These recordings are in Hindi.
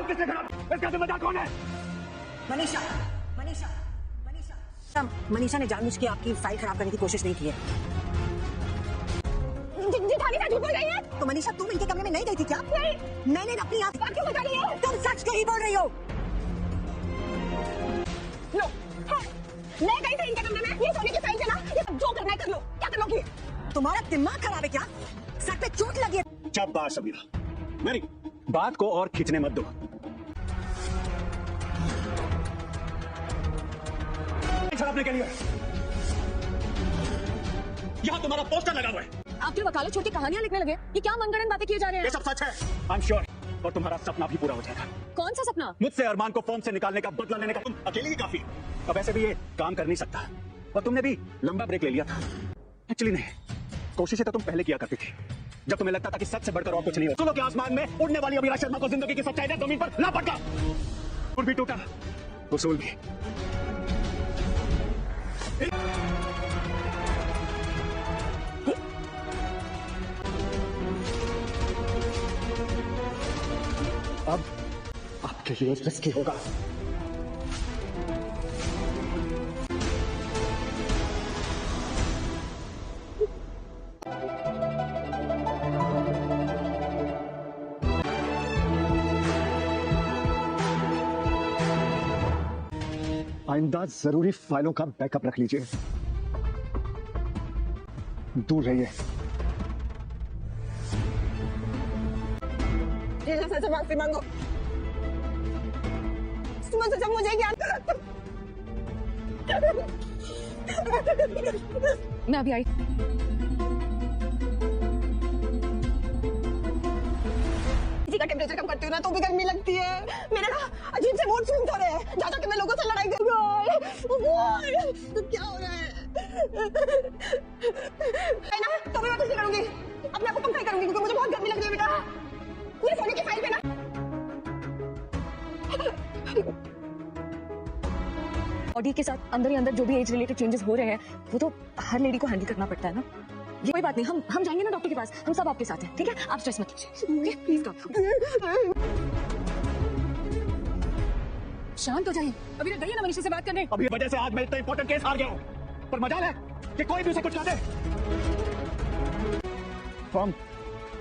मूड किसने खराब? इसका जिम्मेदार कौन है? मनीषा, मनीषा, मनीषा। मनीषा ने जानबूझ के आपकी फाइल खराब करने की कोशिश नहीं की है। जेठानी झूठ बोल रही है। तो मनीषा तुम इनके कमरे में नहीं गई थी क्या? नहीं। मैंने अपनी आँख क्यों बता रही है? तुम सच क्यों बोल रही हो? लो, हाँ, मैं गई थी इनके कमरे में। ये सोने की फाइल है ना, ये जो करना है कर लो। क्या कर लोगी? तुम्हारा दिमाग खराब है क्या? सर पे चोट लगी है। शाबाश समीरा, मेरी बात को और खींचने मत दो। छापने के लिए यहाँ तुम्हारा पोस्टर लगा हुआ है। आपके वकालत छोड़ के कहानियां लिखने लगे। ये क्या मनगढ़ंत बातें किए जा रहे हैं? ये सब सच है। I am sure. और तुम्हारा सपना भी पूरा हो जाएगा। कौन सा सपना? मुझसे अरमान को फॉर्म से निकालने का बदला लेने का। तुम अकेले ही काफी। अब ऐसे भी ये काम कर नहीं सकता। और तुमने भी लंबा ब्रेक ले लिया था। एक्चुअली नहीं, कोशिशें तो तुम पहले किया करती थी, जब तुम्हें लगता था कि सच से बढ़कर और कुछ नहीं हो। सुनो कि आसमान में उड़ने वाली अमीरा शर्मा को जिंदगी की सच्चाई ने जमीन पर ला पटका। भी टूटा, उसूल भी। अब आपके लिए रिस्की होगा। आइंदा जरूरी फाइलों का बैकअप रख लीजिए। दूर रहिए। सच माफी मांगो। जब मुझे ज्ञान मैं अभी आई। का टेम्परेचर कम करती हूँ ना तो भी गर्मी लगती है। मेरे ना अजीब से मूड स्विंग्स हो रहे हैं। जा के मैं लोगों से लड़ाई कर क्या हो रहा है ना, तो भी मैं कुछ नहीं करूंगी। अपने आप को कम करूंगी क्योंकि मुझे बहुत गर्मी लग रही है बेटा। ये सोने की फाइल पे ना बॉडी के साथ अंदर ही अंदर जो भी एज रिलेटेड चेंजेस हो रहे हैं वो तो हर लेडी को हैंडल करना पड़ता है ना। ये कोई बात नहीं, हम जाएंगे ना डॉक्टर के पास। हम सब आपके साथ हैं, ठीक है? आप स्ट्रेस मत लीजिए। Okay, please come. शांत हो जाइए। अभी तक गई है ना मनीषा से बात करने। अभी वजह से आज मैं इतना इंपॉर्टेंट केस हार गया हूँ, पर मजाल है कि कोई भी उसे कुछ ना दे। फॉर्म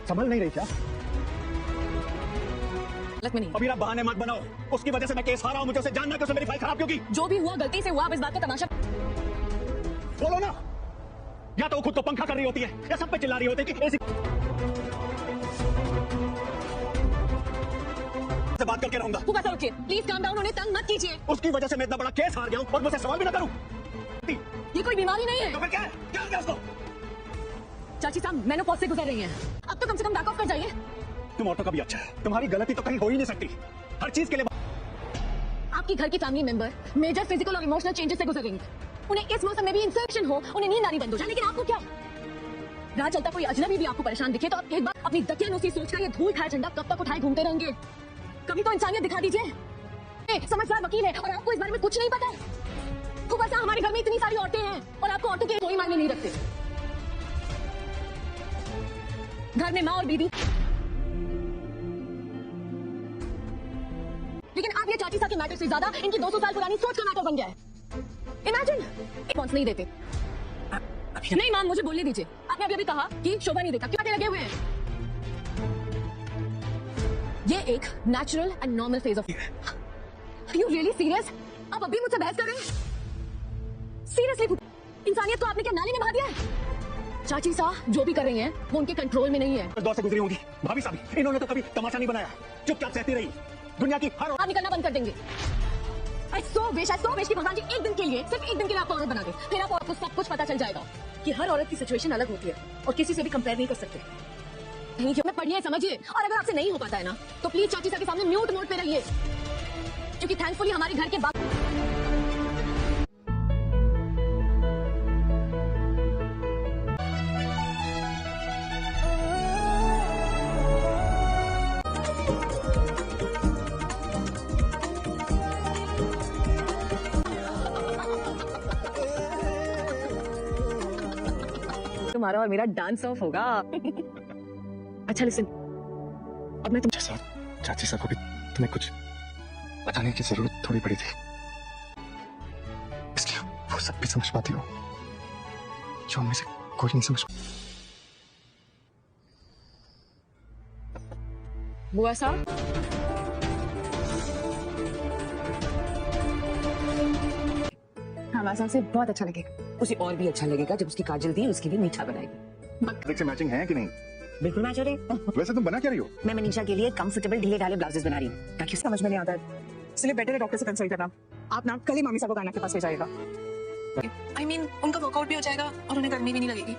संभल नहीं रही क्या? में नहीं। अभी बहाने मत बनाओ। उसकी वजह से मैं केस हारा हूं। मुझे उसे जानना कि उसे मेरी फाइल खराब क्यों की। जो भी हुआ गलती से हुआ। आप इस बात का तमाशा बोलो ना। या तो वो खुद को पंखा कर रही होती है या सब पे चिल्ला रही होती है कि ऐसी से बात करके रहूंगा। वो रुकिए, प्लीज काम डाउन। उन्हें तंग मत कीजिए। उसकी वजह से मैं इतना बड़ा केस हार गया हूं और मुझसे सवाल भी ना करूं। ये कोई बीमारी नहीं है। तो फिर क्या है? क्या हो गया उसको? चाची साहब मेनोपॉज से गुजर रही हैं। अब तो कम से कम बैक ऑफ कर जाइए। तुम ऑटो का भी अच्छा है। तुम्हारी गलती तो कहीं हो ही नहीं सकती। हर चीज के लिए आपकी घर की फैमिली मेंबर मेजर फिजिकल और इमोशनल चेंजेस से गुजर रही है। उन्हें इस मौसम में भी इंफेक्शन हो, उन्हें नींद आनी बंद हो जाए, लेकिन आपको क्या? राह चलता कोई अजनबी भी आपको परेशान दिखे तो आप एक बार अपनी दकियानूसी सोचकर ये धूल खाया झंडा कब तक उठाए घूमते रहेंगे? कभी तो इंसानियत दिखा दीजिए। समझदार वकील है और आपको इस बारे में कुछ नहीं पता है। खूब ऐसा हमारे घर में इतनी सारी औरतें हैं और आपको औरतों के कोई मायने नहीं रखते। घर में माँ और बीवी, लेकिन आप ये चाची सा के मैटर से ज्यादा इनकी 200 साल पुरानी सोच का मैटर बन गया है। इमेजिन रिस्पॉन्स नहीं देते। नहीं मैम, मुझे बोलने दीजिए। आपने अभी कहा कि शोभा नहीं देखा, क्यों लगे हुए हैं? ये एक natural and normal phase of you really serious? आप अभी मुझसे बहस कर रहे हैं? सीरियसली इंसानियत को आपने क्या नाली में बहा दिया है? चाची साहब जो भी कर रही हैं वो उनके कंट्रोल में नहीं है। दौर से गुजरी होंगी भाभी साहब। इन्होंने तो कभी तमाशा नहीं बनाया, चुपचाप सहती रही। दुनिया की हर आप निकलना बंद कर देंगे। I so wish कि भगवान जी एक दिन के लिए, सिर्फ एक दिन के लिए आपको औरत बना दे। फिर आपको सब कुछ पता चल जाएगा कि हर औरत की सिचुएशन अलग होती है और किसी से भी कंपेयर नहीं कर सकते। नहीं क्यों? पढ़िए, समझिए, और अगर आपसे नहीं हो पाता है ना तो प्लीज चाची साहब के सामने म्यूट मोड पे रहिए, क्योंकि थैंकफुली हमारे घर के बाकी तुम्हारा और मेरा डांस ऑफ होगा। अच्छा लिसन, अब मैं तुम चाची साहब को भी तुम्हें कुछ बताने की जरूरत थोड़ी पड़ी थी, इसलिए वो सब भी समझ पाती हो जो उनमें से कोई नहीं समझ। बुआ साहब, हमारे साहब से बहुत अच्छा लगेगा। उसे और भी अच्छा लगेगा जब उसकी काजल दी उसके लिए मीठा बनाएगी। देख से मैचिंग है कि नहीं? बिल्कुल मैच हो रहे। वैसे तुम बना क्या रही हो? मैं मनीषा के लिए कंफर्टेबल ढीले ढाले ब्लाउजेस बना रही हूँ ताकि समझ में नहीं आता है, इसलिए बेटर है डॉक्टर से कंसल्ट करना। आप ना कल ही मामी साहब को गाना के पास ले जाएगा। I mean, उनका वर्कआउट भी हो जाएगा और उन्हें गर्मी भी नहीं लगेगी।